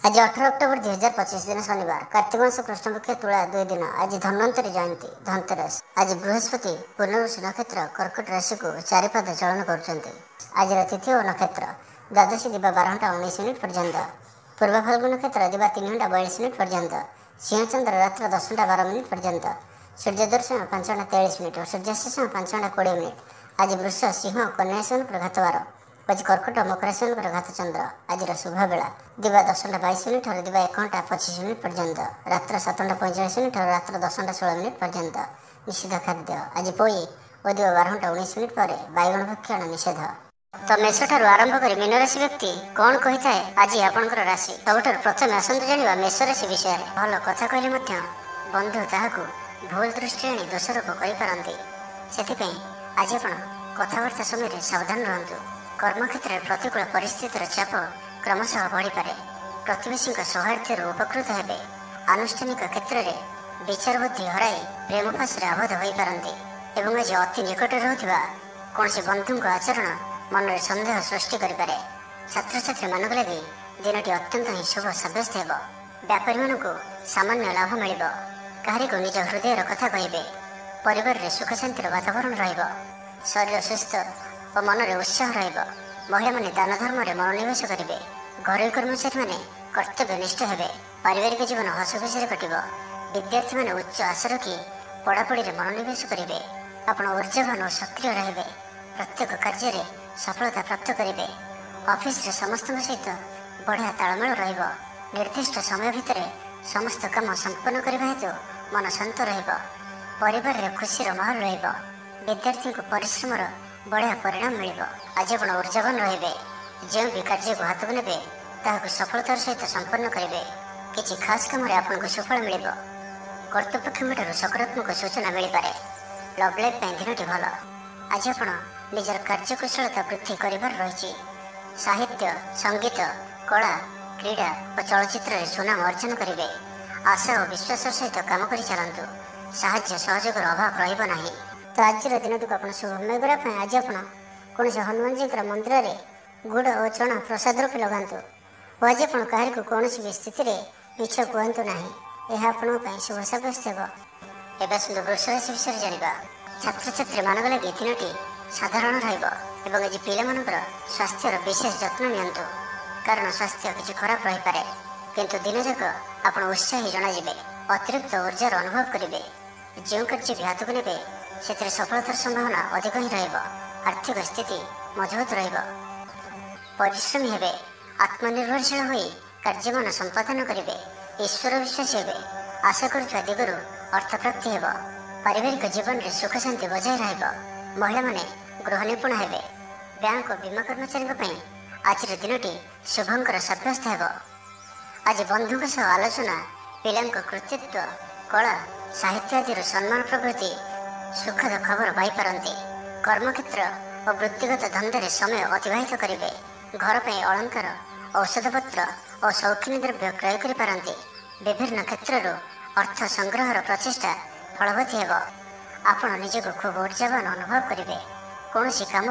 आज 18 अक्टोबर 2025 दिन शनिवार कार्तिक मास कृष्णपक्ष तुला 2 दिन आज धन्वंतरी जयंती धनतेरस। आज बृहस्पति पुनर्वसु नक्षत्र कर्कट राशि को चारिपाद चलन कर आज तिथि और नक्षत्र द्वादशी दिवा 12:19 पर्यंत, पूर्व फाल्गुन नक्षत्र दिवा 3:42 पर्यंत, सिंहचंद्र रात्र 10:12 पर्यंत, सूर्य दर्शन 5:43 और सूर्यास्त 5:20। आज वृष सिंह कन्या राशि घातवार, आज कर्कट मकर राशि घात चंद्र। आज शुभ बेला दिवा 10:22 और दिवा 1:25 पर्यंत, रात्र 7:45 और रात्र 10:16 पर्यंत। निषिद्ध खाद्य आज पोई और दिवा 12:19 पर बैगण भक्षण निषेध। तो मेष ठारू आरंभ कर मीन राशि व्यक्ति कौन कही थाए आज आपंकर राशि। सबुठ प्रथम आसतु जाना मेष राशि विषय। भल कथा कहले बंधु ताहाकु भूल दृष्टि आनी दोषारोप करें, से आज आप कथबार्ता समय सावधान रहतु। कर्मक्षेत्र में प्रतिकूल परिस्थितिर चाप क्रमशः बढ़ीपे, प्रतिवेशी सौहार्द्य उपकृत हे। आनुष्ठानिक क्षेत्र में विचार बुद्धि हराई प्रेम फाँसी आबद्ध हो पारती। आज अति निकट रहूथिबा कौन बंधु आचरण मन में सन्देह सृष्टि करें। छात्र छात्री मान लगी दिनटी अत्यंत ही शुभ सब्यस्त हो। व्यापारी मान सामान्य लाभ मिल, कहारी को निज हृदय कथा कहे। परिवार में सुख शांतिर वातावरण ररीर सुस्थ और मन में उत्साह महिला माने दान धर्म में मनोनिवेश करेंगे। घरोई कर्मचारी माने कर्तव्यनिष्ठ हे। पारिवारिक जीवन हसखुशी कट। विद्यार्थी माने उच्च आशा रखी पढ़ापढ़ी में मनोनिवेश करेंगे। आपण ऊर्जावान और सक्रिय रहे। प्रत्येक कार्य में सफलता प्राप्त करेंगे। ऑफिस रे समस्त सहित बढ़िया तालमेल रहिबो। निर्दिष्ट समय भितर समस्त काम संपन्न करने हेतु मन शांत रहिबो। परिवार में खुशीर माहौल रहिबो। विद्यार्थी को परिश्रम बढ़िया परिणाम मिल। आज आप ऊर्जावान रहे। जो भी कार्य को हाथ को ने सफलतार सहित संपन्न करेंगे। किसी खास कम आपको सुफल मिल। कर्तृपक्ष सकारात्मक सूचना मिल पाए। लव लाइफ दिनटी भल। आज आप निजर कार्यकुशलता वृद्धि कर रही। साहित्य संगीत कला क्रीड़ा और चलचित्र सुनाम अर्जन करेंगे। आशा और विश्वास सहित काम कर चलतु। साहाय्य सहयोग अभाव रहा। तो आज दिन को आप शुभमय करने आज आप कौन हनुमान जी मंदिर में गुड़ और चना प्रसाद रूपे लगातु। और आज आप कहार को कौन भी स्थिति में मिछ कहतु ना, यह आपंप शुभ सब्यस्त हो। एवं सुंदर वृष राशि विषय जाना। छात्र छात्री मान लगे दिनटी साधारण रज पिला स्वास्थ्यर विशेष जत्न नियंतु, कारण स्वास्थ्य किसी खराब रही पारे, किंतु दिन जाक आप उत्साही जनाजे। अतिरिक्त ऊर्जार अनुभव करेंगे। जो कार्य भी हाथ को ने से सफलतार संभावना अधिक ही रहिबो। आर्थिक स्थिति मजबूत रहिबो। परिश्रमी हेबे। आत्मनिर्भरशील होई कार्यमान संपादन करेंगे। ईश्वर विश्वासी हेबे। आशा करुवा दिगरु अर्थ प्राप्ति हेबो। पारिवारिक जीवन में सुख शांति बजाय रहिबो। महिला माने गृह निपुण हेबे। बैंक और बीमा कर्मचारी आज दिनटी शुभंकर सब्यस्त हेबो। आज बंधु सह आलोचना पिलांक कृतित्व कला साहित्य आदि सम्मान प्रभृति सुखद खबर पाइपारती। कर्मक्षेत्र और वृत्तिगत धंधे समय अतिबाहित करेंगे। घर पर अलंकार औषधपत्र और शौखिनी द्रव्य क्रय करें। विभिन्न क्षेत्र अर्थ संग्रहर प्रचेषा फलवती हो। आपण निजक खूब ऊर्जावान अनुभव करेंगे। कौन कम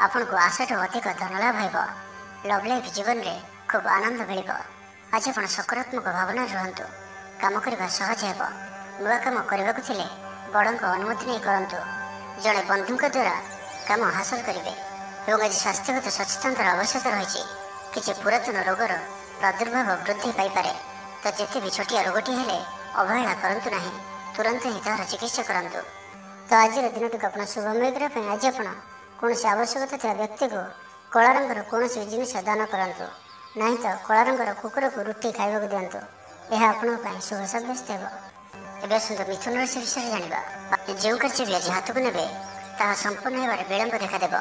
आपन को आशा अधिक धन लाभ हो। लव लाइफ जीवन में खूब आनंद मिल। आज आप सकारात्मक भावना रुहतु। काम करने सहज हो। नुआ कम करने को बड़ों अनुमति नहीं करंतु। जड़े बंधु द्वारा काम हासिल करेंगे। आज स्वास्थ्यगत सचेतनतार आवश्यकता रही। किसी पुरातन रोगर प्रादुर्भाव वृद्धि पाइपे, तो जिते भी छोटिया रोगटी हेले अवहेला करंतु नहीं, तुरंत ही तार चिकित्सा करंतु। तो आज दिन को आप शुभमय करने आज आप कौन आवश्यकता था व्यक्ति को कला रंगर कौन जिनिस दान करंतु, नहीं तो कला रंगर कुकुर को रुटी खाइबा दिंतु। यह आपंप शुभ सब्यस्त हो। एवं सुंदर मिथुन राशि विषय जाना। जो कार्य भी आज हाथ को ने संपूर्ण होबार विलंब देखादेव।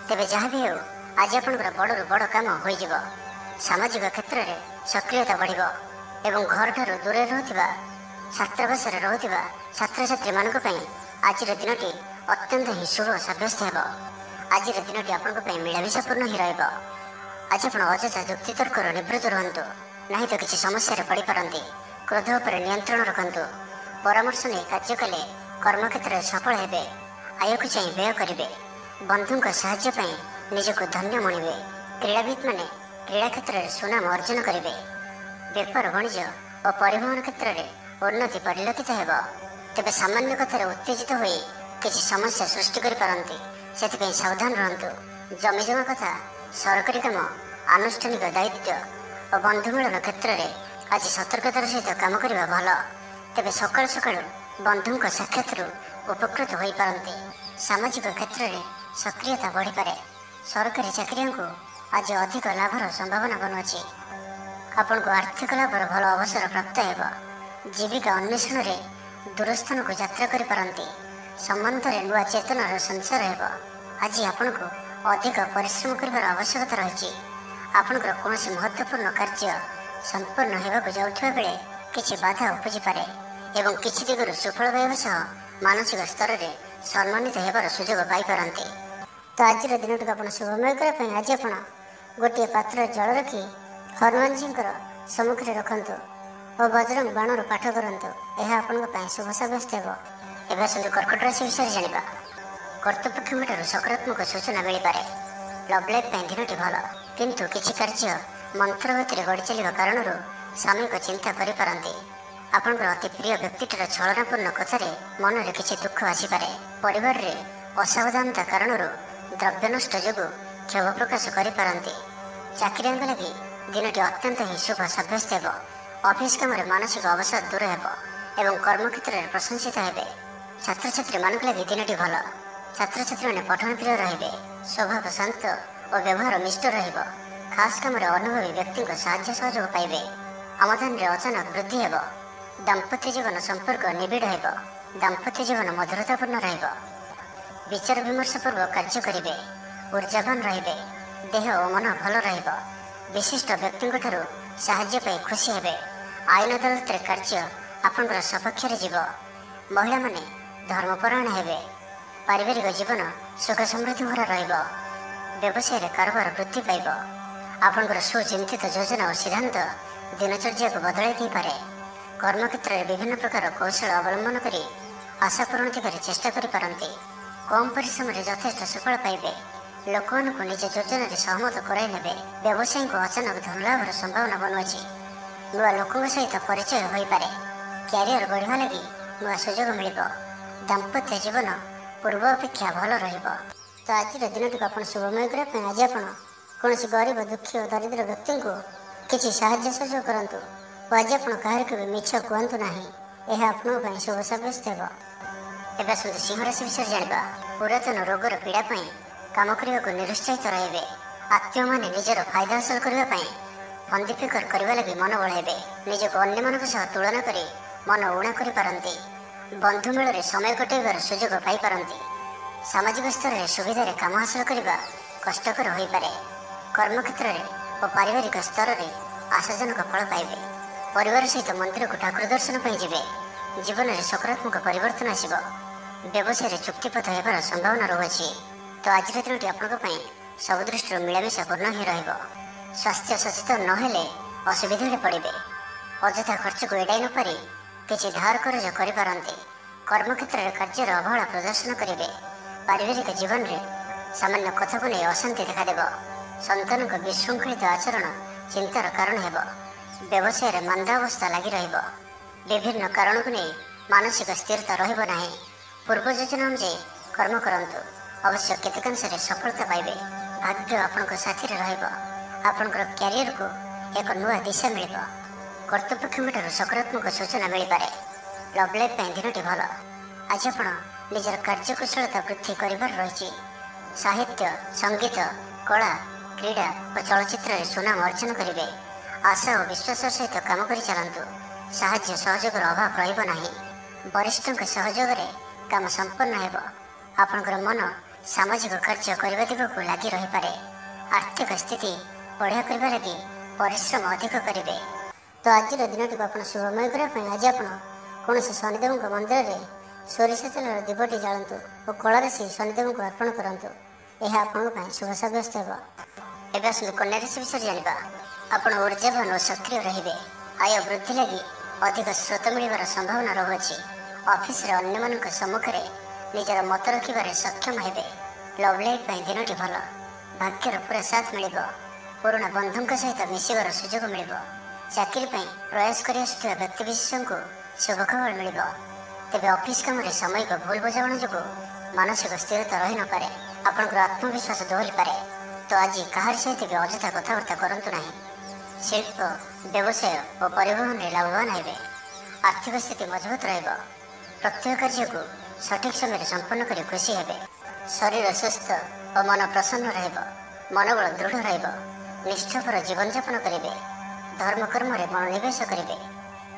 तेज जहाँ भी हो आज आपंकर बड़ू बड़ कम हो। सामाजिक क्षेत्र में सक्रियता बढ़ एवं घर ठार दूर रुवा छात्रावास रुवा छात्र छात्री मान आज दिनटी अत्यंत ही शुभ सब्यस्त हो। आज दिनटी आपंप मिलामिशापूर्ण ही आज आप अଯଥା जुक्ति तर्क निवृत्त रुहतु, नहीं तो किसी समस्या पड़ पारती। क्रोध पर नियंत्रण रखु। परामर्श नहीं कार्य कले कर्मक्षेत्र में सफल हेबे। आय को चाहिए व्यय करेंगे। बंधु साहाय्य निजक धन्य मणिबे। क्रीड़ाविद माने क्रीड़ा क्षेत्र में सुनाम अर्जन करेंगे। ବେପାର ବାଣିଜ୍ୟ ଓ ପରିବହନ କ୍ଷେତ୍ରରେ ଉନ୍ନତି ପରିଲକ୍ଷିତ ହେବ। ତେବେ ସାମାନ୍ୟ କଥାରେ ଉତ୍ତେଜିତ ହୋଇ କିଛି ସମସ୍ୟା ସୃଷ୍ଟି କରିପାରନ୍ତି, ସେଥିପାଇଁ ସାବଧାନ ରୁହନ୍ତୁ। ଜମିଜମା କଥା, ସରକାରୀ କାମ, ଆନୁଷ୍ଠାନିକ ଦାୟିତ୍ୱ ଓ ବନ୍ଧୁ ମିଳନ କ୍ଷେତ୍ରରେ ଆଜି ସତର୍କତାର ସହିତ କାମ କରିବା ଭଲ। ତେବେ ସକାଳୁ ସକାଳୁ ବନ୍ଧୁଙ୍କ ସାକ୍ଷାତରୁ ଉପକୃତ ହୋଇପାରନ୍ତି। ସାମାଜିକ କ୍ଷେତ୍ରରେ ସକ୍ରିୟତା ବଢ଼ିପାରେ। ସରକାରୀ ଚାକିରିଆଙ୍କୁ ଆଜି ଅଧିକ ଲାଭର ସମ୍ଭାବନା ବନୁଅଛି। ଆପଣଙ୍କୁ ଆର୍ଥିକ ଲାଭର ଭଲ ଅବସର ପ୍ରାପ୍ତ ହେବ। ଜୀବିକା ଅନ୍ୱେଷଣରେ ଦୂରସ୍ଥାନକୁ ଯାତ୍ରା କରିପାରନ୍ତି। ସମ୍ବନ୍ଧରେ ନୂଆ ଚେତନାର ସଞ୍ଚାର ହେବ। ଆଜି ଆପଣଙ୍କୁ ଅଧିକ ପରିଶ୍ରମ କରିବାର ଆବଶ୍ୟକତା ରହିଛି। ଆପଣଙ୍କର କୌଣସି ମହତ୍ତ୍ୱପୂର୍ଣ୍ଣ କାର୍ଯ୍ୟ ସମ୍ପନ୍ନ ହେବାକୁ ଯାଉଥିବା ବେଳେ କିଛି ବାଧା ଉପୁଜିପାରେ ଏବଂ କିଛି ଦିଗରୁ ସୁଫଳ ପାଇବା ସହ ମାନସିକ ସ୍ତରରେ ସମ୍ମାନିତ ହେବାର ସୁଯୋଗ ପାଇପାରନ୍ତି। ତ ଆଜିର ଦିନଟିକୁ ଆପଣ ଶୁଭମୟ କରିବା ପାଇଁ ଆଜି ଆପଣ ଗୋଟିଏ ପାତ୍ରରେ ଜଳ ରଖି ହନୁମାନଜୀଙ୍କର ସମ୍ମୁଖରେ ରଖନ୍ତୁ ଓ ବଜରଙ୍ଗ ବାଣରୁ ପାଠ କରନ୍ତୁ। ଏହା ଆପଣଙ୍କ ପାଇଁ ଶୁଭ ସାବ୍ୟସ୍ତ ହେବ। ଏବେ ଆସନ୍ତୁ କର୍କଟ ରାଶି ବିଷୟରେ ଜାଣିବା। କର୍ତ୍ତୃପକ୍ଷଙ୍କଠାରୁ ସକାରାତ୍ମକ ସୂଚନା ମିଳିପାରେ। ଲଭ୍ ଲାଇଫ୍ ପାଇଁ ଦିନଟି ଭଲ, କିନ୍ତୁ କିଛି କାର୍ଯ୍ୟ ମନ୍ଥର ଗତିରେ ଗଡ଼ି ଚାଲିବା କାରଣରୁ ସାମୟିକ ଚିନ୍ତା କରିପାରନ୍ତି। ଆପଣଙ୍କର ଅତି ପ୍ରିୟ ବ୍ୟକ୍ତିଟିର ଛଳନାପୂର୍ଣ୍ଣ କଥାରେ ମନରେ କିଛି ଦୁଃଖ ଆସିପାରେ। ପରିବାରରେ ଅସାବଧାନତା କାରଣରୁ ଦ୍ରବ୍ୟ ନଷ୍ଟ ଯୋଗୁଁ କ୍ଷୋଭ ପ୍ରକାଶ କରିପାରନ୍ତି। ଚାକିରିଆଙ୍କ ଲାଗି ଦିନଟି ଅତ୍ୟନ୍ତ ହିଁ ଶୁଭ ସାବ୍ୟସ୍ତ ହେବ। ଅଫିସ କାମରେ ମାନସିକ ଅବସାଦ ଦୂର ହେବ ଏବଂ କର୍ମକ୍ଷେତ୍ରରେ ପ୍ରଶଂସିତ ହେବେ। ଛାତ୍ରଛାତ୍ରୀମାନଙ୍କ ଲାଗି ଦିନଟି ଭଲ। ଛାତ୍ରଛାତ୍ରୀମାନେ ପଠନ ପ୍ରିୟ ରହିବେ। ସ୍ୱଭାବ ଶାନ୍ତ ଓ ବ୍ୟବହାର ମିଷ୍ଟ ରହିବ। ଖାସ୍ କାମରେ ଅନୁଭବୀ ବ୍ୟକ୍ତିଙ୍କ ସାହାଯ୍ୟ ସହଯୋଗ ପାଇବେ। ଆମଦାନୀରେ ଅଚାନକ ବୃଦ୍ଧି ହେବ। ଦାମ୍ପତ୍ୟ ଜୀବନ ସମ୍ପର୍କ ନିବିଡ଼ ହେବ। ଦାମ୍ପତ୍ୟ ଜୀବନ ମଧୁରତାପୂର୍ଣ୍ଣ ରହିବ। ବିଚାର ବିମର୍ଶ ପୂର୍ବକ କାର୍ଯ୍ୟ କରିବେ। ଉର୍ଜାବାନ ରହିବେ। ଦେହ ଓ ମନ ଭଲ ରହିବ। ବିଶିଷ୍ଟ ବ୍ୟକ୍ତିଙ୍କଠାରୁ ସାହାଯ୍ୟ ପାଇ ଖୁସି ହେବେ। ଆଇନ ଅଦାଲତରେ କାର୍ଯ୍ୟ ଆପଣଙ୍କର ସପକ୍ଷରେ ଯିବ। ମହିଳାମାନେ ଧର୍ମପରାୟଣ ହେବେ। ପାରିବାରିକ ଜୀବନ ସୁଖ ସମୃଦ୍ଧି ଭରା ରହିବ। ବ୍ୟବସାୟରେ କାରବାର ବୃଦ୍ଧି ପାଇବ। ଆପଣଙ୍କର ସୁଚିନ୍ତିତ ଯୋଜନା ଓ ସିଦ୍ଧାନ୍ତ ଦିନଚର୍ଯ୍ୟାକୁ ବଦଳାଇ ଦେଇପାରେ। କର୍ମକ୍ଷେତ୍ରରେ ବିଭିନ୍ନ ପ୍ରକାର କୌଶଳ ଅବଲମ୍ବନ କରି ଆଶା ପୂରଣ ଦିଗରେ ଚେଷ୍ଟା କରିପାରନ୍ତି। କମ୍ ପରିଶ୍ରମରେ ଯଥେଷ୍ଟ ସୁଫଳ ପାଇବେ। ଲୋକମାନଙ୍କୁ ନିଜ ଯୋଜନାରେ ସହମତ କରାଇ ନେବେ। ବ୍ୟବସାୟୀଙ୍କୁ ଅଚାନକ ଧନଲାଭର ସମ୍ଭାବନା ବନୁଅଛି। ନୂଆ ଲୋକଙ୍କ ସହିତ ପରିଚୟ ହୋଇପାରେ। କ୍ୟାରିୟର ଗଢ଼ିବା ଲାଗି ନୂଆ ସୁଯୋଗ ମିଳିବ। ଦାମ୍ପତ୍ୟ ଜୀବନ ପୂର୍ବ ଅପେକ୍ଷା ଭଲ ରହିବ। ତ ଆଜିର ଦିନଟିକୁ ଆପଣ ଶୁଭମୟ କରିବା ପାଇଁ ଆଜି ଆପଣ କୌଣସି ଗରିବ, ଦୁଃଖୀ ଓ ଦରିଦ୍ର ବ୍ୟକ୍ତିଙ୍କୁ କିଛି ସାହାଯ୍ୟ ସହଯୋଗ କରନ୍ତୁ ଓ ଆଜି ଆପଣ କାହାରିକୁ ବି ମିଛ କୁହନ୍ତୁ ନାହିଁ। ଏହା ଆପଣଙ୍କ ପାଇଁ ଶୁଭ ସାବ୍ୟସ୍ତ ହେବ। ଏବେ ଆସନ୍ତୁ ସିଂହ ରାଶି ବିଷୟରେ ଜାଣିବା। ପୁରାତନ ରୋଗର ପୀଡ଼ା ପାଇଁ କାମ କରିବାକୁ ନିରୁତ୍ସାହିତ ରହିବେ। ଆତ୍ମୀୟମାନେ ନିଜର ଫାଇଦା ହାସଲ କରିବା ପାଇଁ ଫନ୍ଦି ଫିକର କରିବା ଲାଗି ମନ ବଳାଇବେ। ନିଜକୁ ଅନ୍ୟମାନଙ୍କ ସହ ତୁଳନା କରି ମନ ଊଣା କରିପାରନ୍ତି। ବନ୍ଧୁ ମେଳରେ ସମୟ କଟାଇବାର ସୁଯୋଗ ପାଇପାରନ୍ତି। ସାମାଜିକ ସ୍ତରରେ ସୁବିଧାରେ କାମ ହାସଲ କରିବା କଷ୍ଟକର ହୋଇପାରେ। କର୍ମକ୍ଷେତ୍ରରେ ଓ ପାରିବାରିକ ସ୍ତରରେ ଆଶାଜନକ ଫଳ ପାଇବେ। ପରିବାର ସହିତ ମନ୍ଦିରକୁ ଠାକୁର ଦର୍ଶନ ପାଇଁ ଯିବେ। ଜୀବନରେ ସକାରାତ୍ମକ ପରିବର୍ତ୍ତନ ଆସିବ। ବ୍ୟବସାୟରେ ଚୁକ୍ତିପଥ ହେବାର ସମ୍ଭାବନା ରହୁଅଛି। ତ ଆଜିର ଦିନଟି ଆପଣଙ୍କ ପାଇଁ ସବୁ ଦୃଷ୍ଟିରୁ ମିଳାମିଶା ପୂର୍ଣ୍ଣ ହିଁ ରହିବ। ସ୍ୱାସ୍ଥ୍ୟ ସଚେତନ ନହେଲେ ଅସୁବିଧାରେ ପଡ଼ିବେ। ଅଯଥା ଖର୍ଚ୍ଚକୁ ଏଡ଼ାଇ ନପାରି କିଛି ଧାର କରଜ କରିପାରନ୍ତି। କର୍ମକ୍ଷେତ୍ରରେ କାର୍ଯ୍ୟର ଅବହେଳା ପ୍ରଦର୍ଶନ କରିବେ। ପାରିବାରିକ ଜୀବନରେ ସାମାନ୍ୟ କଥାକୁ ନେଇ ଅଶାନ୍ତି ଦେଖାଦେବ। ସନ୍ତାନଙ୍କ ବିଶୃଙ୍ଖଳିତ ଆଚରଣ ଚିନ୍ତାର କାରଣ ହେବ। ବ୍ୟବସାୟରେ ମାନ୍ଦାବସ୍ଥା ଲାଗି ରହିବ। ବିଭିନ୍ନ କାରଣକୁ ନେଇ ମାନସିକ ସ୍ଥିରତା ରହିବ ନାହିଁ। ପୂର୍ବ ଯୋଜନା ଅନୁଯାୟୀ କର୍ମ କରନ୍ତୁ। ଅବଶ୍ୟ କେତେକାଂଶରେ ସଫଳତା ପାଇବେ। ଭାଗ୍ୟ ଆପଣଙ୍କ ସାଥିରେ ରହିବ। ଆପଣଙ୍କର କ୍ୟାରିୟରକୁ ଏକ ନୂଆ ଦିଶା ମିଳିବ। କର୍ତ୍ତୃପକ୍ଷଙ୍କଠାରୁ ସକାରାତ୍ମକ ସୂଚନା ମିଳିପାରେ। ଲଭ୍ ଲାଇଫ୍ ପାଇଁ ଦିନଟି ଭଲ। ଆଜି ଆପଣ ନିଜର କାର୍ଯ୍ୟକୁଶଳତା ବୃଦ୍ଧି କରିବାର ରହିଛି। ସାହିତ୍ୟ, ସଙ୍ଗୀତ, କଳା, କ୍ରୀଡ଼ା ଓ ଚଳଚ୍ଚିତ୍ରରେ ସୁନାମ ଅର୍ଜନ କରିବେ। ଆଶା ଓ ବିଶ୍ୱାସର ସହିତ କାମ କରି ଚାଲନ୍ତୁ। ସାହାଯ୍ୟ ସହଯୋଗର ଅଭାବ ରହିବ ନାହିଁ। ବରିଷ୍ଠଙ୍କ ସହଯୋଗରେ କାମ ସମ୍ପନ୍ନ ହେବ। ଆପଣଙ୍କର ମନ ସାମାଜିକ କାର୍ଯ୍ୟ କରିବା ଦିଗକୁ ଲାଗି ରହିପାରେ। ଆର୍ଥିକ ସ୍ଥିତି ବଢ଼ିଆ କରିବା ଲାଗି ପରିଶ୍ରମ ଅଧିକ କରିବେ। ତ ଆଜିର ଦିନଟିକୁ ଆପଣ ଶୁଭମୟ କରିବା ପାଇଁ ଆଜି ଆପଣ କୌଣସି ଶନିଦେବଙ୍କ ମନ୍ଦିରରେ ସୋରିଷ ତେଲର ଦୀପଟି ଜାଳନ୍ତୁ ଓ କଳାରେ ସେହି ଶନିଦେବଙ୍କୁ ଅର୍ପଣ କରନ୍ତୁ। ଏହା ଆପଣଙ୍କ ପାଇଁ ଶୁଭ ସାବ୍ୟସ୍ତ ହେବ। ଏବେ ଆସନ୍ତୁ କନ୍ୟା ରାଶି ବିଷୟରେ ଜାଣିବା। ଆପଣ ଊର୍ଜାବାନ ଓ ସକ୍ରିୟ ରହିବେ। ଆୟ ବୃଦ୍ଧି ଲାଗି ଅଧିକ ସ୍ରୋତ ମିଳିବାର ସମ୍ଭାବନା ରହୁଅଛି। ଅଫିସରେ ଅନ୍ୟମାନଙ୍କ ସମ୍ମୁଖରେ ନିଜର ମତ ରଖିବାରେ ସକ୍ଷମ ହେବେ। ଲଭ୍ ଲାଇଫ୍ ପାଇଁ ଦିନଟି ଭଲ। ଭାଗ୍ୟର ପୁରା ସାଥ ମିଳିବ। ପୁରୁଣା ବନ୍ଧୁଙ୍କ ସହିତ ମିଶିବାର ସୁଯୋଗ ମିଳିବ। ଚାକିରି ପାଇଁ ପ୍ରୟାସ କରି ଆସୁଥିବା ବ୍ୟକ୍ତିବିଶେଷଙ୍କୁ ଶୁଭ ଖବର ମିଳିବ। ତେବେ ଅଫିସ୍ କାମରେ ସାମୟିକ ଭୁଲ ବୁଝାମଣା ଯୋଗୁଁ ମାନସିକ ସ୍ଥିରତା ରହିନପାରେ। ଆପଣଙ୍କର ଆତ୍ମବିଶ୍ୱାସ ଦୋହରିପାରେ। ତ ଆଜି କାହାରି ସହିତ ବି ଅଯଥା କଥାବାର୍ତ୍ତା କରନ୍ତୁ ନାହିଁ। ଶିଳ୍ପ, ବ୍ୟବସାୟ ଓ ପରିବହନରେ ଲାଭବାନ ହେବେ। ଆର୍ଥିକ ସ୍ଥିତି ମଜବୁତ ରହିବ। ପ୍ରତ୍ୟେକ କାର୍ଯ୍ୟକୁ ସଠିକ୍ ସମୟରେ ସମ୍ପନ୍ନ କରି ଖୁସି ହେବେ। ଶରୀର ସୁସ୍ଥ ଓ ମନ ପ୍ରସନ୍ନ ରହିବ। ମନୋବଳ ଦୃଢ଼ ରହିବ। ନିଷ୍ଠାପର ଜୀବନଯାପନ କରିବେ। ଧର୍ମକର୍ମରେ ମନୋନିବେଶ କରିବେ।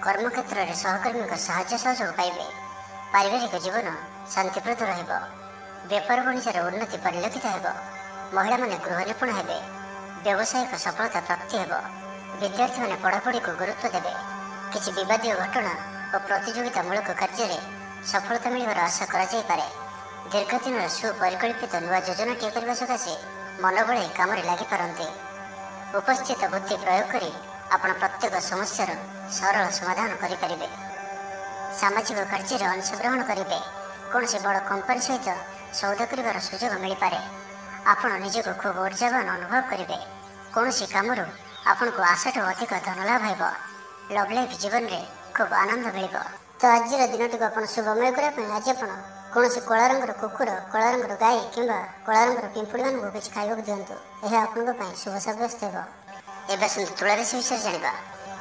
କର୍ମକ୍ଷେତ୍ରରେ ସହକର୍ମୀଙ୍କ ସାହାଯ୍ୟ ସହଯୋଗ ପାଇବେ। ପାରିବାରିକ ଜୀବନ ଶାନ୍ତିପ୍ରଦ ରହିବ। ବେପାର ବାଣିଜ୍ୟର ଉନ୍ନତି ପରିଲକ୍ଷିତ ହେବ। ମହିଳାମାନେ ଗୃହ ନିପୁଣ ହେବେ। ବ୍ୟବସାୟିକ ସଫଳତା ପ୍ରାପ୍ତି ହେବ। ବିଦ୍ୟାର୍ଥୀମାନେ ପଢ଼ାପଢ଼ିକୁ ଗୁରୁତ୍ୱ ଦେବେ। କିଛି ବିବାଦୀୟ ଘଟଣା ଓ ପ୍ରତିଯୋଗିତାମୂଳକ କାର୍ଯ୍ୟରେ ସଫଳତା ମିଳିବାର ଆଶା କରାଯାଇପାରେ। ଦୀର୍ଘଦିନର ସୁପରିକଳ୍ପିତ ନୂଆ ଯୋଜନାଟିଏ କରିବା ସକାଶେ ମନ ବଳାଇ କାମରେ ଲାଗିପାରନ୍ତି। ଉପସ୍ଥିତ ବୁଦ୍ଧି ପ୍ରୟୋଗ କରି ଆପଣ ପ୍ରତ୍ୟେକ ସମସ୍ୟାର ସରଳ ସମାଧାନ କରିପାରିବେ। ସାମାଜିକ କାର୍ଯ୍ୟରେ ଅଂଶଗ୍ରହଣ କରିବେ। କୌଣସି ବଡ଼ କମ୍ପାନୀ ସହିତ ସୌଦା କରିବାର ସୁଯୋଗ ମିଳିପାରେ। ଆପଣ ନିଜକୁ ଖୁବ୍ ଉର୍ଜାବାନ ଅନୁଭବ କରିବେ। କୌଣସି କାମରୁ ଆପଣଙ୍କୁ ଆଶାଠୁ ଅଧିକ ଧନ ଲାଭ ହେବ। ଲଭ୍ ଲାଇଫ୍ ଜୀବନରେ ଖୁବ୍ ଆନନ୍ଦ ମିଳିବ। ତ ଆଜିର ଦିନଟିକୁ ଆପଣ ଶୁଭମୟ କରିବା ପାଇଁ ଆଜି ଆପଣ କୌଣସି କଳା ରଙ୍ଗର କୁକୁର, କଳା ରଙ୍ଗର ଗାଈ କିମ୍ବା କଳା ରଙ୍ଗର ପିମ୍ପୁଡ଼ିମାନଙ୍କୁ କିଛି ଖାଇବାକୁ ଦିଅନ୍ତୁ। ଏହା ଆପଣଙ୍କ ପାଇଁ ଶୁଭ ସାବ୍ୟସ୍ତ ହେବ। ଏବେ ଆସନ୍ତୁ ତୁଳା ରାଶି ବିଷୟରେ ଜାଣିବା।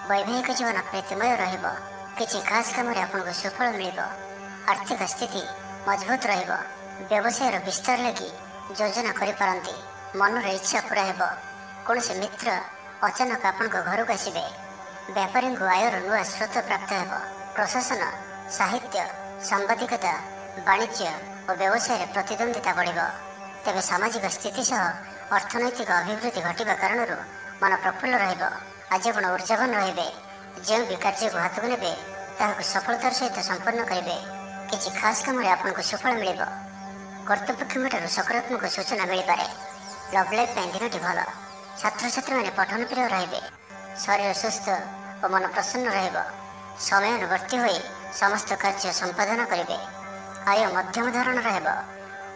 ବୈବାହିକ ଜୀବନ ପ୍ରୀତିମୟ ରହିବ। କିଛି ଖାସ୍ କାମରେ ଆପଣଙ୍କୁ ସୁଫଳ ମିଳିବ। ଆର୍ଥିକ ସ୍ଥିତି ମଜବୁତ ରହିବ। ବ୍ୟବସାୟର ବିସ୍ତାର ଲାଗି ଯୋଜନା କରିପାରନ୍ତି। ମନର ଇଚ୍ଛା ପୂରା ହେବ। କୌଣସି ମିତ୍ର ଅଚାନକ ଆପଣଙ୍କ ଘରକୁ ଆସିବେ। ବ୍ୟାପାରୀଙ୍କୁ ଆୟର ନୂଆ ସ୍ରୋତ ପ୍ରାପ୍ତ ହେବ। ପ୍ରଶାସନ, ସାହିତ୍ୟ, ସାମ୍ବାଦିକତା, ବାଣିଜ୍ୟ ଓ ବ୍ୟବସାୟରେ ପ୍ରତିଦ୍ୱନ୍ଦ୍ୱିତା ବଢ଼ିବ। ତେବେ ସାମାଜିକ ସ୍ଥିତି ସହ ଅର୍ଥନୈତିକ ଅଭିବୃଦ୍ଧି ଘଟିବା କାରଣରୁ ମନ ପ୍ରଫୁଲ୍ଲ ରହିବ। ଆଜି ଆପଣ ଉର୍ଜାବାନ ରହିବେ। ଯେଉଁ ବି କାର୍ଯ୍ୟକୁ ହାତକୁ ନେବେ ତାହାକୁ ସଫଳତାର ସହିତ ସମ୍ପନ୍ନ କରିବେ। କିଛି ଖାସ୍ କାମରେ ଆପଣଙ୍କୁ ସୁଫଳ ମିଳିବ। କର୍ତ୍ତୃପକ୍ଷଙ୍କଠାରୁ ସକାରାତ୍ମକ ସୂଚନା ମିଳିପାରେ। ଲଭ୍ ଲାଇଫ୍ ପାଇଁ ଦିନଟି ଭଲ। ଛାତ୍ରଛାତ୍ରୀମାନେ ପଠନ ପ୍ରିୟ ରହିବେ। ଶରୀର ସୁସ୍ଥ ଓ ମନ ପ୍ରସନ୍ନ ରହିବ। ସମୟାନୁବର୍ତ୍ତୀ ହୋଇ ସମସ୍ତ କାର୍ଯ୍ୟ ସମ୍ପାଦନ କରିବେ। ଆୟ ମଧ୍ୟମ ଧରଣର ହେବ।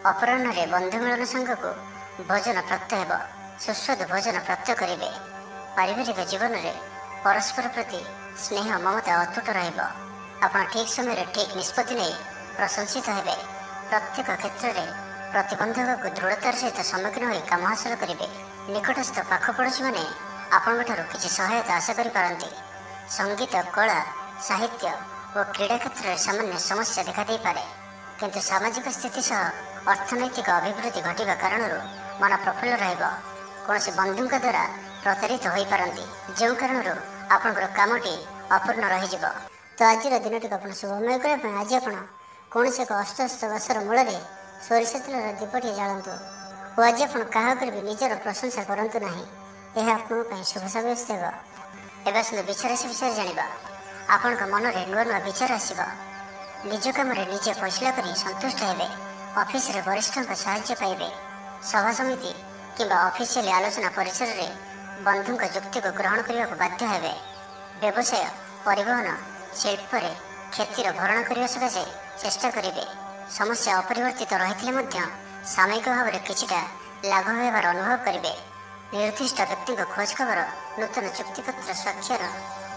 ଅପରାହ୍ନରେ ବନ୍ଧୁ ମିଳନ ସାଙ୍ଗକୁ ଭୋଜନ ପ୍ରାପ୍ତ ହେବ। ସୁସ୍ୱାଦୁ ଭୋଜନ ପ୍ରାପ୍ତ କରିବେ। ପାରିବାରିକ ଜୀବନରେ ପରସ୍ପର ପ୍ରତି ସ୍ନେହ ମମତା ଅତୁଟ ରହିବ। ଆପଣ ଠିକ୍ ସମୟରେ ଠିକ୍ ନିଷ୍ପତ୍ତି ନେଇ ପ୍ରଶଂସିତ ହେବେ। ପ୍ରତ୍ୟେକ କ୍ଷେତ୍ରରେ ପ୍ରତିବନ୍ଧକକୁ ଦୃଢ଼ତାର ସହିତ ସମ୍ମୁଖୀନ ହୋଇ କାମ ହାସଲ କରିବେ। ନିକଟସ୍ଥ ପାଖ ପଡ଼ୋଶୀମାନେ ଆପଣଙ୍କଠାରୁ କିଛି ସହାୟତା ଆଶା କରିପାରନ୍ତି। ସଙ୍ଗୀତ, କଳା, ସାହିତ୍ୟ ଓ କ୍ରୀଡ଼ା କ୍ଷେତ୍ରରେ ସାମାନ୍ୟ ସମସ୍ୟା ଦେଖାଦେଇପାରେ। କିନ୍ତୁ ସାମାଜିକ ସ୍ଥିତି ସହ ଅର୍ଥନୈତିକ ଅଭିବୃଦ୍ଧି ଘଟିବା କାରଣରୁ ମନ ପ୍ରଫୁଲ୍ଲ ରହିବ। କୌଣସି ବନ୍ଧୁଙ୍କ ଦ୍ୱାରା ପ୍ରତାରିତ ହୋଇପାରନ୍ତି, ଯେଉଁ କାରଣରୁ ଆପଣଙ୍କର କାମଟି ଅପୂର୍ଣ୍ଣ ରହିଯିବ। ତ ଆଜିର ଦିନଟିକୁ ଆପଣ ଶୁଭମୟ କରିବା ପାଇଁ ଆଜି ଆପଣ କୌଣସି ଏକ ଅସ୍ତସ୍ତ ଗଛର ମୂଳରେ ସୋରିଷ ତେଲର ଦୀପଟିଏ ଜାଳନ୍ତୁ ଓ ଆଜି ଆପଣ କାହା ଉପରେ ବି ନିଜର ପ୍ରଶଂସା କରନ୍ତୁ ନାହିଁ। ଏହା ଆପଣଙ୍କ ପାଇଁ ଶୁଭ ସାବ୍ୟସ୍ତ ହେବ। ଏବେ ଆସନ୍ତୁ ବିଚାରରାଶି ବିଷୟରେ ଜାଣିବା। ଆପଣଙ୍କ ମନରେ ନୂଆ ନୂଆ ବିଚାର ଆସିବ। ନିଜ କାମରେ ନିଜେ ଫଇସଲା କରି ସନ୍ତୁଷ୍ଟ ହେବେ। ଅଫିସରେ ବରିଷ୍ଠଙ୍କ ସାହାଯ୍ୟ ପାଇବେ। ସଭା ସମିତି କିମ୍ବା ଅଫିସିଆଲି ଆଲୋଚନା ପରିସରରେ ବନ୍ଧୁଙ୍କ ଯୁକ୍ତିକୁ ଗ୍ରହଣ କରିବାକୁ ବାଧ୍ୟ ହେବେ। ବ୍ୟବସାୟ, ପରିବହନ, ଶିଳ୍ପରେ କ୍ଷତିର ଭରଣ କରିବା ସକାଶେ ଚେଷ୍ଟା କରିବେ। ସମସ୍ୟା ଅପରିବର୍ତ୍ତିତ ରହିଥିଲେ ମଧ୍ୟ ସାମୟିକ ଭାବରେ କିଛିଟା ଲାଘବ ହେବାର ଅନୁଭବ କରିବେ। ନିର୍ଦ୍ଦିଷ୍ଟ ବ୍ୟକ୍ତିଙ୍କ ଖୋଜ ଖବର, ନୂତନ ଚୁକ୍ତିପତ୍ର ସ୍ୱାକ୍ଷର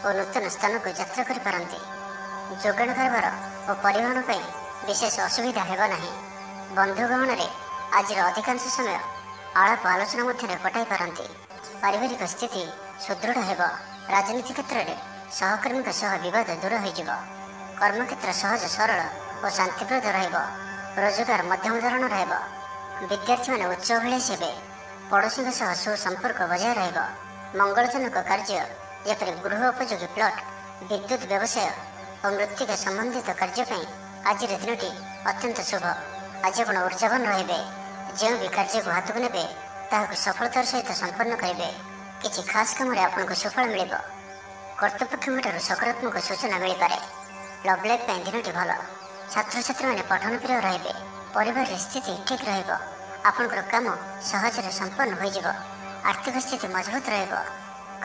ଓ ନୂତନ ସ୍ଥାନକୁ ଯାତ୍ରା କରିପାରନ୍ତି। ଯୋଗାଣ କାରବାର ଓ ପରିବହନ ପାଇଁ ବିଶେଷ ଅସୁବିଧା ହେବ ନାହିଁ। ବନ୍ଧୁ ଗହଣରେ ଆଜିର ଅଧିକାଂଶ ସମୟ ଆଳାପ ଆଲୋଚନା ମଧ୍ୟରେ କଟାଇ ପାରନ୍ତି। ପାରିବାରିକ ସ୍ଥିତି ସୁଦୃଢ଼ ହେବ। ରାଜନୀତି କ୍ଷେତ୍ରରେ ସହକର୍ମୀଙ୍କ ସହ ବିବାଦ ଦୂର ହୋଇଯିବ। କର୍ମକ୍ଷେତ୍ର ସହଜ ସରଳ ଓ ଶାନ୍ତିପ୍ରଦ ରହିବ। ରୋଜଗାର ମଧ୍ୟମ ଧରଣର ହେବ। ବିଦ୍ୟାର୍ଥୀମାନେ ଉଚ୍ଚ ଅଭିଳାଷୀ ହେବେ। ପଡ଼ୋଶୀଙ୍କ ସହ ସୁସମ୍ପର୍କ ବଜାୟ ରହିବ। ମଙ୍ଗଳଜନକ କାର୍ଯ୍ୟ ଯେପରି ଗୃହ ଉପଯୋଗୀ ପ୍ଲଟ୍, ବିଦ୍ୟୁତ୍ ବ୍ୟବସାୟ ଓ ମୃତ୍ତିକା ସମ୍ବନ୍ଧିତ କାର୍ଯ୍ୟ ପାଇଁ ଆଜିର ଦିନଟି ଅତ୍ୟନ୍ତ ଶୁଭ। ଆଜି ଆପଣ ଉର୍ଜାବାନ ରହିବେ। ଯେଉଁ ବି କାର୍ଯ୍ୟକୁ ହାତକୁ ନେବେ ତାହାକୁ ସଫଳତାର ସହିତ ସମ୍ପନ୍ନ କରିବେ। କିଛି ଖାସ୍ କାମରେ ଆପଣଙ୍କୁ ସୁଫଳ ମିଳିବ। କର୍ତ୍ତୃପକ୍ଷଙ୍କଠାରୁ ସକାରାତ୍ମକ ସୂଚନା ମିଳିପାରେ। ଲଭ୍ ଲାଇଫ୍ ପାଇଁ ଦିନଟି ଭଲ। ଛାତ୍ରଛାତ୍ରୀମାନେ ପଠନ ପ୍ରିୟ ରହିବେ। ପରିବାରରେ ସ୍ଥିତି ଠିକ୍ ରହିବ। ଆପଣଙ୍କର କାମ ସହଜରେ ସମ୍ପନ୍ନ ହୋଇଯିବ। ଆର୍ଥିକ ସ୍ଥିତି ମଜବୁତ ରହିବ।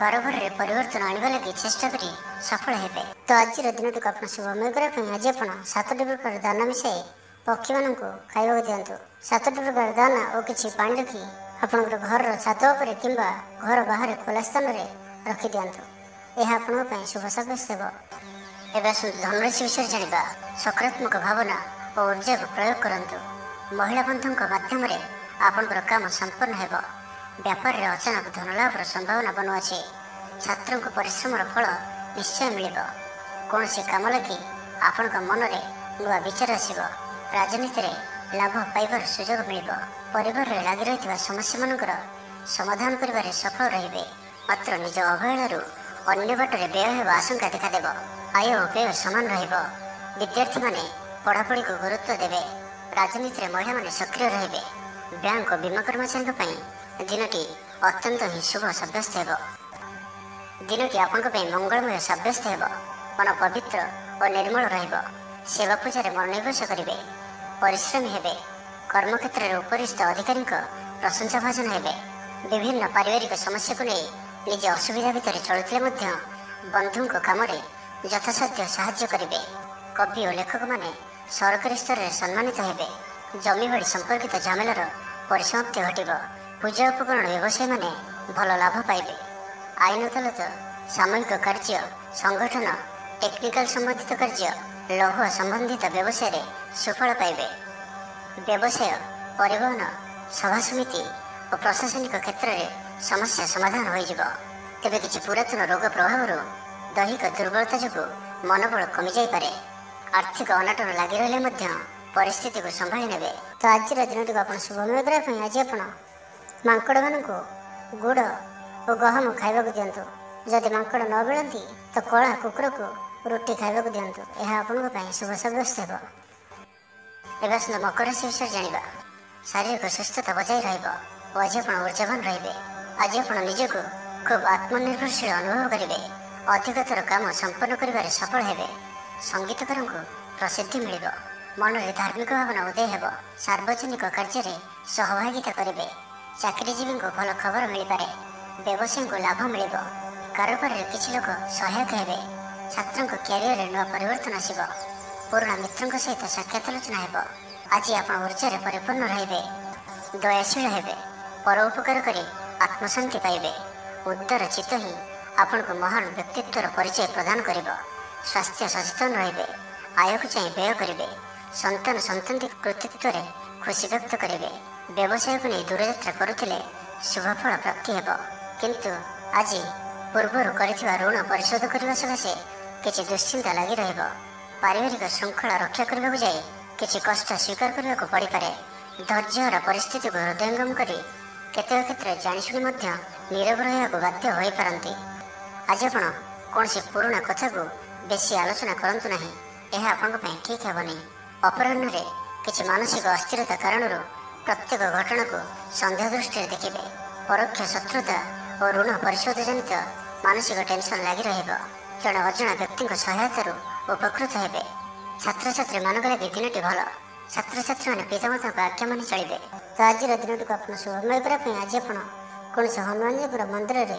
କାରବାରରେ ପରିବର୍ତ୍ତନ ଆଣିବା ଲାଗି ଚେଷ୍ଟା କରି ସଫଳ ହେବେ। ତ ଆଜିର ଦିନଟିକୁ ଆପଣ ଶୁଭମୟ କରିବା ପାଇଁ ଆଜି ଆପଣ 7ଟି ପ୍ରକାର ଦାନା ମିଶାଇ ପକ୍ଷୀମାନଙ୍କୁ ଖାଇବାକୁ ଦିଅନ୍ତୁ। 7ଟି ପ୍ରକାର ଦାନା ଓ କିଛି ପାଣି ରଖି ଆପଣଙ୍କର ଘରର ଛାତ ଉପରେ କିମ୍ବା ଘର ବାହାରେ ଖୋଲା ସ୍ଥାନରେ ରଖିଦିଅନ୍ତୁ। ଏହା ଆପଣଙ୍କ ପାଇଁ ଶୁଭ ସାବ୍ୟସ୍ତ ହେବ। ଏବେ ଆସନ୍ତୁ ଧନରାଶି ବିଷୟରେ ଜାଣିବା। ସକାରାତ୍ମକ ଭାବନା ଓ ଉର୍ଜାକୁ ପ୍ରୟୋଗ କରନ୍ତୁ। ମହିଳା ବନ୍ଧୁଙ୍କ ମାଧ୍ୟମରେ ଆପଣଙ୍କର କାମ ସମ୍ପନ୍ନ ହେବ। ବ୍ୟାପାରରେ ଅଚାନକ ଧନଲାଭର ସମ୍ଭାବନା ବନୁଅଛି। ଛାତ୍ରଙ୍କ ପରିଶ୍ରମର ଫଳ ନିଶ୍ଚୟ ମିଳିବ। କୌଣସି କାମ ଲାଗି ଆପଣଙ୍କ ମନରେ ନୂଆ ବିଚାର ଆସିବ। ରାଜନୀତିରେ ଲାଭ ପାଇବାର ସୁଯୋଗ ମିଳିବ। ପରିବାରରେ ଲାଗି ରହିଥିବା ସମସ୍ୟାମାନଙ୍କର ସମାଧାନ କରିବାରେ ସଫଳ ରହିବେ। ମାତ୍ର ନିଜ ଅବହେଳାରୁ ଅନ୍ୟ ବାଟରେ ବ୍ୟୟ ହେବା ଆଶଙ୍କା ଦେଖାଦେବ। ଆୟ ଓ ବ୍ୟୟ ସମାନ ରହିବ। ବିଦ୍ୟାର୍ଥୀମାନେ ପଢ଼ାପଢ଼ିକୁ ଗୁରୁତ୍ୱ ଦେବେ। ରାଜନୀତିରେ ମହିଳାମାନେ ସକ୍ରିୟ ରହିବେ। ବ୍ୟାଙ୍କ ଓ ବୀମା କର୍ମଚାରୀଙ୍କ ପାଇଁ ଦିନଟି ଅତ୍ୟନ୍ତ ହିଁ ଶୁଭ ସାବ୍ୟସ୍ତ ହେବ। ଦିନଟି ଆପଣଙ୍କ ପାଇଁ ମଙ୍ଗଳମୟ ସାବ୍ୟସ୍ତ ହେବ। ମନ ପବିତ୍ର ଓ ନିର୍ମଳ ରହିବ। ସେବା ପୂଜାରେ ମନୋନିବେଶ କରିବେ। ପରିଶ୍ରମୀ ହେବେ। କର୍ମକ୍ଷେତ୍ରରେ ଉପରିସ୍ଥ ଅଧିକାରୀଙ୍କ ପ୍ରଶଂସା ଭାଜନ ହେବେ। ବିଭିନ୍ନ ପାରିବାରିକ ସମସ୍ୟାକୁ ନେଇ ନିଜ ଅସୁବିଧା ଭିତରେ ଚଳୁଥିଲେ ମଧ୍ୟ ବନ୍ଧୁଙ୍କ କାମରେ ଯଥାସାଧ୍ୟ ସାହାଯ୍ୟ କରିବେ। କବି ଓ ଲେଖକମାନେ ସରକାରୀ ସ୍ତରରେ ସମ୍ମାନିତ ହେବେ। ଜମିବାଡ଼ି ସମ୍ପର୍କିତ ଝାମେଲାର ପରିସମାପ୍ତି ଘଟିବ। ପୂଜା ଉପକରଣ ବ୍ୟବସାୟୀମାନେ ଭଲ ଲାଭ ପାଇବେ। ଆଇନ ଅଦାଲତ, ସାମୂହିକ କାର୍ଯ୍ୟ, ସଂଗଠନ, ଟେକ୍ନିକାଲ ସମ୍ବନ୍ଧିତ କାର୍ଯ୍ୟ, ଲୌହ ସମ୍ବନ୍ଧିତ ବ୍ୟବସାୟରେ ସୁଫଳ ପାଇବେ। ବ୍ୟବସାୟ, ପରିବହନ, ସଭାସମିତି ଓ ପ୍ରଶାସନିକ କ୍ଷେତ୍ରରେ ସମସ୍ୟା ସମାଧାନ ହୋଇଯିବ। ତେବେ କିଛି ପୁରାତନ ରୋଗ ପ୍ରଭାବରୁ ଦୈହିକ ଦୁର୍ବଳତା ଯୋଗୁଁ ମନୋବଳ କମିଯାଇପାରେ। ଆର୍ଥିକ ଅନାଟନ ଲାଗି ରହିଲେ ମଧ୍ୟ ପରିସ୍ଥିତିକୁ ସମ୍ଭାଳି ନେବେ। ତ ଆଜିର ଦିନଟିକୁ ଆପଣ ଶୁଭମୟ କରିବା ପାଇଁ ଆଜି ଆପଣ ମାଙ୍କଡ଼ମାନଙ୍କୁ ଗୁଡ଼ ଓ ଗହମ ଖାଇବାକୁ ଦିଅନ୍ତୁ। ଯଦି ମାଙ୍କଡ଼ ନ ମିଳନ୍ତି ତ କଳା କୁକୁରକୁ ରୁଟି ଖାଇବାକୁ ଦିଅନ୍ତୁ। ଏହା ଆପଣଙ୍କ ପାଇଁ ଶୁଭ ସାବ୍ୟସ୍ତ ହେବ। ଏବେ ଆସନ୍ତୁ ମକର ରାଶି ବିଷୟରେ ଜାଣିବା। ଶାରୀରିକ ସୁସ୍ଥତା ବଜାୟ ରହିବ ଓ ଆଜି ଆପଣ ଉର୍ଜାବାନ ରହିବେ। ଆଜି ଆପଣ ନିଜକୁ ଖୁବ୍ ଆତ୍ମନିର୍ଭରଶୀଳ ଅନୁଭବ କରିବେ। ଅଧିକତର କାମ ସମ୍ପନ୍ନ କରିବାରେ ସଫଳ ହେବେ। ସଙ୍ଗୀତକାରଙ୍କୁ ପ୍ରସିଦ୍ଧି ମିଳିବ। ମନରେ ଧାର୍ମିକ ଭାବନା ଉଦୟ ହେବ। ସାର୍ବଜନିକ କାର୍ଯ୍ୟରେ ସହଭାଗିତା କରିବେ। ଚାକିରିଜୀବୀଙ୍କୁ ଭଲ ଖବର ମିଳିପାରେ। ବ୍ୟବସାୟୀଙ୍କୁ ଲାଭ ମିଳିବ। କାରବାରରେ କିଛି ଲୋକ ସହାୟକ ହେବେ। ଛାତ୍ରଙ୍କ କ୍ୟାରିୟରରେ ନୂଆ ପରିବର୍ତ୍ତନ ଆସିବ। ପୁରୁଣା ମିତ୍ରଙ୍କ ସହିତ ସାକ୍ଷାତ ଆଲୋଚନା ହେବ। ଆଜି ଆପଣ ଉର୍ଜାରେ ପରିପୂର୍ଣ୍ଣ ରହିବେ। ଦୟାଶୀଳ ହେବେ। ପର ଉପକାର କରି ଆତ୍ମଶାନ୍ତି ପାଇବେ। ଉଦାର ଚିତ୍ତ ହିଁ ଆପଣଙ୍କୁ ମହାନ ବ୍ୟକ୍ତିତ୍ୱର ପରିଚୟ ପ୍ରଦାନ କରିବ। ସ୍ୱାସ୍ଥ୍ୟ ସଚେତନ ରହିବେ। ଆୟକୁ ଚାହିଁ ବ୍ୟୟ କରିବେ। ସନ୍ତାନ ସନ୍ତତି କୃତିତ୍ୱରେ ଖୁସି ବ୍ୟକ୍ତ କରିବେ। ବ୍ୟବସାୟକୁ ନେଇ ଦୂରଯାତ୍ରା କରୁଥିଲେ ଶୁଭଫଳ ପ୍ରାପ୍ତି ହେବ। କିନ୍ତୁ ଆଜି ପୂର୍ବରୁ କରିଥିବା ଋଣ ପରିଶୋଧ କରିବା ସକାଶେ କିଛି ଦୁଶ୍ଚିନ୍ତା ଲାଗି ରହିବ। ପାରିବାରିକ ଶୃଙ୍ଖଳା ରକ୍ଷା କରିବାକୁ ଯାଇ କିଛି କଷ୍ଟ ସ୍ୱୀକାର କରିବାକୁ ପଡ଼ିପାରେ। ଧୈର୍ଯ୍ୟହରା ପରିସ୍ଥିତିକୁ ହୃଦୟଙ୍ଗମ କରି କେତେକ କ୍ଷେତ୍ରରେ ଜାଣିଶୁଣି ମଧ୍ୟ ନୀରବ ରହିବାକୁ ବାଧ୍ୟ ହୋଇପାରନ୍ତି। ଆଜି ଆପଣ କୌଣସି ପୁରୁଣା କଥାକୁ ବେଶୀ ଆଲୋଚନା କରନ୍ତୁ ନାହିଁ। ଏହା ଆପଣଙ୍କ ପାଇଁ ଠିକ୍ ହେବନି। ଅପରାହ୍ନରେ କିଛି ମାନସିକ ଅସ୍ଥିରତା କାରଣରୁ ପ୍ରତ୍ୟେକ ଘଟଣାକୁ ସନ୍ଦେହ ଦୃଷ୍ଟିରେ ଦେଖିବେ। ପରୋକ୍ଷ ଶତ୍ରୁତା ଓ ଋଣ ପରିଶୋଧ ଜନିତ ମାନସିକ ଟେନସନ୍ ଲାଗି ରହିବ। ଜଣେ ଅଜଣା ବ୍ୟକ୍ତିଙ୍କ ସହାୟତାରୁ ଉପକୃତ ହେବେ। ଛାତ୍ରଛାତ୍ରୀମାନଙ୍କ ଲାଗି ଦିନଟି ଭଲ। ଛାତ୍ରଛାତ୍ରୀମାନେ ପିତାମାତାଙ୍କ ଆଜ୍ଞା ମାନି ଚଳିବେ। ତ ଆଜିର ଦିନଟିକୁ ଆପଣ ଶୁଭମୟ କରିବା ପାଇଁ ଆଜି ଆପଣ କୌଣସି ହନୁମାନଜୀଙ୍କର ମନ୍ଦିରରେ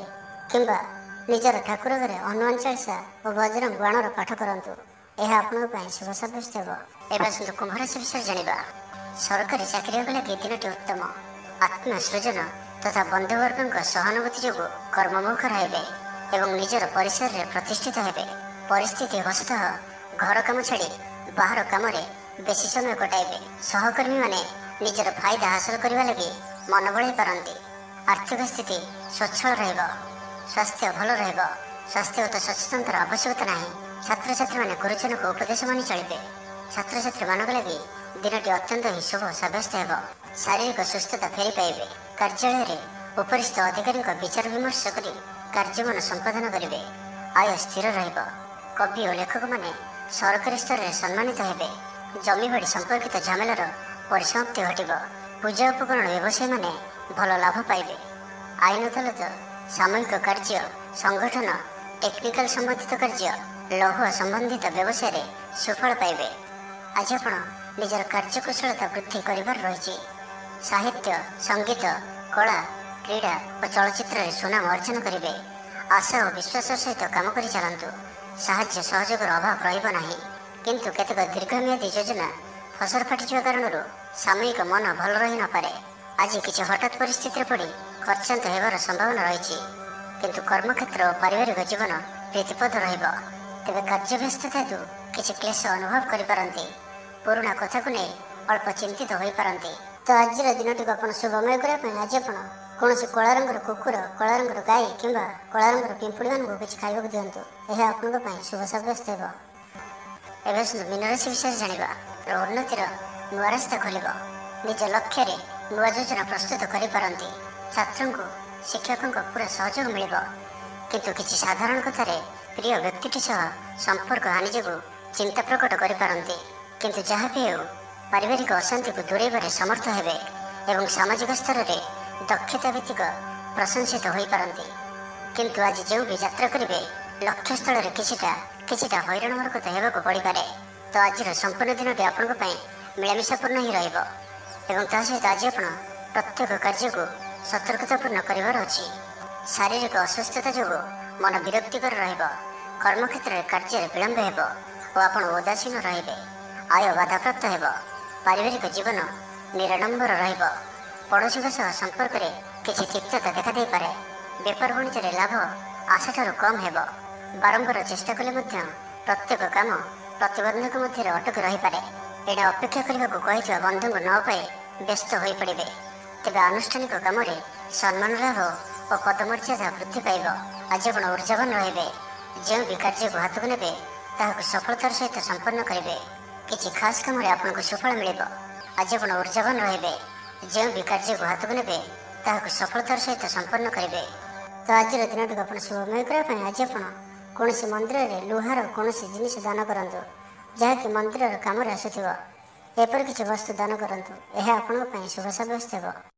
କିମ୍ବା ନିଜର ଠାକୁର ଘରେ ହନୁମାନ ଚାଳିଶା ଓ ବଜରଙ୍ଗ ବାଣର ପାଠ କରନ୍ତୁ। ଏହା ଆପଣଙ୍କ ପାଇଁ ଶୁଭ ସାବ୍ୟସ୍ତ ହେବ। ଏବେ ଆସନ୍ତୁ କୁମ୍ଭ ରାଶି ବିଷୟରେ ଜାଣିବା। ସରକାରୀ ଚାକିରିଆଙ୍କ ଲାଗି ଦିନଟି ଉତ୍ତମ। ଆତ୍ମସୃଜନ ତଥା ବନ୍ଧୁବର୍ଗଙ୍କ ସହାନୁଭୂତି ଯୋଗୁଁ କର୍ମମୁଖ ରହିବେ ଏବଂ ନିଜର ପରିସରରେ ପ୍ରତିଷ୍ଠିତ ହେବେ। ପରିସ୍ଥିତି ବଶତଃ ଘର କାମ ଛାଡ଼ି ବାହାର କାମରେ ବେଶୀ ସମୟ କଟାଇବେ। ସହକର୍ମୀମାନେ ନିଜର ଫାଇଦା ହାସଲ କରିବା ଲାଗି ମନ ବଳାଇ ପାରନ୍ତି। ଆର୍ଥିକ ସ୍ଥିତି ସ୍ୱଚ୍ଛଳ ରହିବ। ସ୍ୱାସ୍ଥ୍ୟ ଭଲ ରହିବ। ସ୍ୱାସ୍ଥ୍ୟଗତ ସଚେତନତାର ଆବଶ୍ୟକତା ନାହିଁ। ଛାତ୍ରଛାତ୍ରୀମାନେ ଗୁରୁଜନଙ୍କ ଉପଦେଶ ମାନି ଚଳିବେ। ଛାତ୍ରଛାତ୍ରୀମାନଙ୍କ ଲାଗି ଦିନଟି ଅତ୍ୟନ୍ତ ହିଁ ଶୁଭ ସାବ୍ୟସ୍ତ ହେବ। ଶାରୀରିକ ସୁସ୍ଥତା ଫେରି ପାଇବେ। କାର୍ଯ୍ୟାଳୟରେ ଉପରିସ୍ଥ ଅଧିକାରୀଙ୍କ ବିଚାର ବିମର୍ଶ କରି କାର୍ଯ୍ୟମାନ ସମ୍ପାଦନ କରିବେ। ଆୟ ସ୍ଥିର ରହିବ। କବି ଓ ଲେଖକମାନେ ସରକାରୀ ସ୍ତରରେ ସମ୍ମାନିତ ହେବେ। ଜମିବାଡ଼ି ସମ୍ପର୍କିତ ଝାମେଲାର ପରିସମାପ୍ତି ଘଟିବ। ପୂଜା ଉପକରଣ ବ୍ୟବସାୟୀମାନେ ଭଲ ଲାଭ ପାଇବେ। ଆଇନ ଅଦାଲତ, ସାମୂହିକ କାର୍ଯ୍ୟ, ସଂଗଠନ, ଟେକ୍ନିକାଲ ସମ୍ବନ୍ଧିତ କାର୍ଯ୍ୟ, ଲୌହ ସମ୍ବନ୍ଧିତ ବ୍ୟବସାୟରେ ସୁଫଳ ପାଇବେ। ଆଜି ଆପଣ ନିଜର କାର୍ଯ୍ୟକୁଶଳତା ବୃଦ୍ଧି କରିବାର ରହିଛି। ସାହିତ୍ୟ, ସଙ୍ଗୀତ, କଳା, କ୍ରୀଡ଼ା ଓ ଚଳଚ୍ଚିତ୍ରରେ ସୁନାମ ଅର୍ଜନ କରିବେ। ଆଶା ଓ ବିଶ୍ୱାସର ସହିତ କାମ କରି ଚାଲନ୍ତୁ। ସାହାଯ୍ୟ ସହଯୋଗର ଅଭାବ ରହିବ ନାହିଁ। କିନ୍ତୁ କେତେକ ଦୀର୍ଘମିଆଦୀ ଯୋଜନା ଫସର ଫାଟିଯିବା କାରଣରୁ ସାମୟିକ ମନ ଭଲ ରହିନପାରେ। ଆଜି କିଛି ହଠାତ୍ ପରିସ୍ଥିତିରେ ପଡ଼ି ଖର୍ଚ୍ଚାନ୍ତ ହେବାର ସମ୍ଭାବନା ରହିଛି। କିନ୍ତୁ କର୍ମକ୍ଷେତ୍ର ଓ ପାରିବାରିକ ଜୀବନ ପ୍ରୀତିପଦ ରହିବ। ତେବେ କାର୍ଯ୍ୟ ବ୍ୟସ୍ତତା ହେତୁ କିଛି କ୍ଲେଶ ଅନୁଭବ କରିପାରନ୍ତି। ପୁରୁଣା କଥାକୁ ନେଇ ଅଳ୍ପ ଚିନ୍ତିତ ହୋଇପାରନ୍ତି। ତ ଆଜିର ଦିନଟିକୁ ଆପଣ ଶୁଭମୟ କରିବା ପାଇଁ ଆଜି ଆପଣ କୌଣସି କଳା ରଙ୍ଗର କୁକୁର, କଳା ରଙ୍ଗର ଗାଈ କିମ୍ବା କଳା ରଙ୍ଗର ପିମ୍ପୁଡ଼ିମାନଙ୍କୁ କିଛି ଖାଇବାକୁ ଦିଅନ୍ତୁ। ଏହା ଆପଣଙ୍କ ପାଇଁ ଶୁଭ ସାବ୍ୟସ୍ତ ହେବ। ଏବେ ଆସନ୍ତୁ ମୀନ ରାଶି ବିଷୟରେ ଜାଣିବା। ଉନ୍ନତିର ନୂଆ ରାସ୍ତା ଖୋଲିବ। ନିଜ ଲକ୍ଷ୍ୟରେ ନୂଆ ଯୋଜନା ପ୍ରସ୍ତୁତ କରିପାରନ୍ତି। ଛାତ୍ରଙ୍କୁ ଶିକ୍ଷକଙ୍କ ପୁରା ସହଯୋଗ ମିଳିବ। କିନ୍ତୁ କିଛି ସାଧାରଣ କଥାରେ ପ୍ରିୟ ବ୍ୟକ୍ତିଟି ସହ ସମ୍ପର୍କ ହାନି ଯୋଗୁଁ ଚିନ୍ତା ପ୍ରକଟ କରିପାରନ୍ତି। କିନ୍ତୁ ଯାହା ବି ହେଉ ପାରିବାରିକ ଅଶାନ୍ତିକୁ ଦୂରେଇବାରେ ସମର୍ଥ ହେବେ ଏବଂ ସାମାଜିକ ସ୍ତରରେ ଦକ୍ଷତା ଭିତ୍ତିକ ପ୍ରଶଂସିତ ହୋଇପାରନ୍ତି। କିନ୍ତୁ ଆଜି ଯେଉଁ ବି ଯାତ୍ରା କରିବେ ଲକ୍ଷ୍ୟସ୍ଥଳରେ କିଛିଟା ହଇରାଣ ହରକତ ହେବାକୁ ପଡ଼ିପାରେ। ତ ଆଜିର ସମ୍ପୂର୍ଣ୍ଣ ଦିନଟି ଆପଣଙ୍କ ପାଇଁ ମିଳାମିଶାପୂର୍ଣ୍ଣ ହିଁ ରହିବ ଏବଂ ତା ସହିତ ଆଜି ଆପଣ ପ୍ରତ୍ୟେକ କାର୍ଯ୍ୟକୁ ସତର୍କତାପୂର୍ଣ୍ଣ କରିବାର ଅଛି। ଶାରୀରିକ ଅସୁସ୍ଥତା ଯୋଗୁଁ ମନ ବିରକ୍ତିକର ରହିବ। କର୍ମକ୍ଷେତ୍ରରେ କାର୍ଯ୍ୟରେ ବିଳମ୍ବ ହେବ ଓ ଆପଣ ଉଦାସୀନ ରହିବେ। ଆୟ ବାଧାପ୍ରାପ୍ତ ହେବ। ପାରିବାରିକ ଜୀବନ ନିରାଡମ୍ବର ରହିବ। ପଡ଼ୋଶୀଙ୍କ ସହ ସମ୍ପର୍କରେ କିଛି ତିକ୍ତତା ଦେଖାଦେଇପାରେ। ବେପାର ବାଣିଜ୍ୟରେ ଲାଭ ଆଶାଠାରୁ କମ୍ ହେବ। ବାରମ୍ବାର ଚେଷ୍ଟା କଲେ ମଧ୍ୟ ପ୍ରତ୍ୟେକ କାମ ପ୍ରତିବନ୍ଧକ ମଧ୍ୟରେ ଅଟକି ରହିପାରେ। ଏଣେ ଅପେକ୍ଷା କରିବାକୁ କହିଥିବା ବନ୍ଧୁଙ୍କୁ ନ ପାଇ ବ୍ୟସ୍ତ ହୋଇପଡ଼ିବେ। ତେବେ ଆନୁଷ୍ଠାନିକ କାମରେ ସମ୍ମାନ ଲାଭ ଓ ପଦମର୍ଯ୍ୟାଦା ବୃଦ୍ଧି ପାଇବ। ଆଜି ଆପଣ ଉର୍ଜାବାନ ରହିବେ। ଯେଉଁ ବି କାର୍ଯ୍ୟକୁ ହାତକୁ ନେବେ ତାହାକୁ ସଫଳତାର ସହିତ ସମ୍ପନ୍ନ କରିବେ। କିଛି ଖାସ୍ କାମରେ ଆପଣଙ୍କୁ ସୁଫଳ ମିଳିବ। ଆଜି ଆପଣ ଉର୍ଜାବାନ ରହିବେ। ଯେଉଁ ବି କାର୍ଯ୍ୟକୁ ହାତକୁ ନେବେ ତାହାକୁ ସଫଳତାର ସହିତ ସମ୍ପନ୍ନ କରିବେ। ତ ଆଜିର ଦିନଟିକୁ ଆପଣ ଶୁଭମୟ କରିବା ପାଇଁ ଆଜି ଆପଣ କୌଣସି ମନ୍ଦିରରେ ଲୁହାର କୌଣସି ଜିନିଷ ଦାନ କରନ୍ତୁ ଯାହାକି ମନ୍ଦିରର କାମରେ ଆସୁଥିବ। ଏପରି କିଛି ବସ୍ତୁ ଦାନ କରନ୍ତୁ। ଏହା ଆପଣଙ୍କ ପାଇଁ ଶୁଭ ସାବ୍ୟସ୍ତ ହେବ।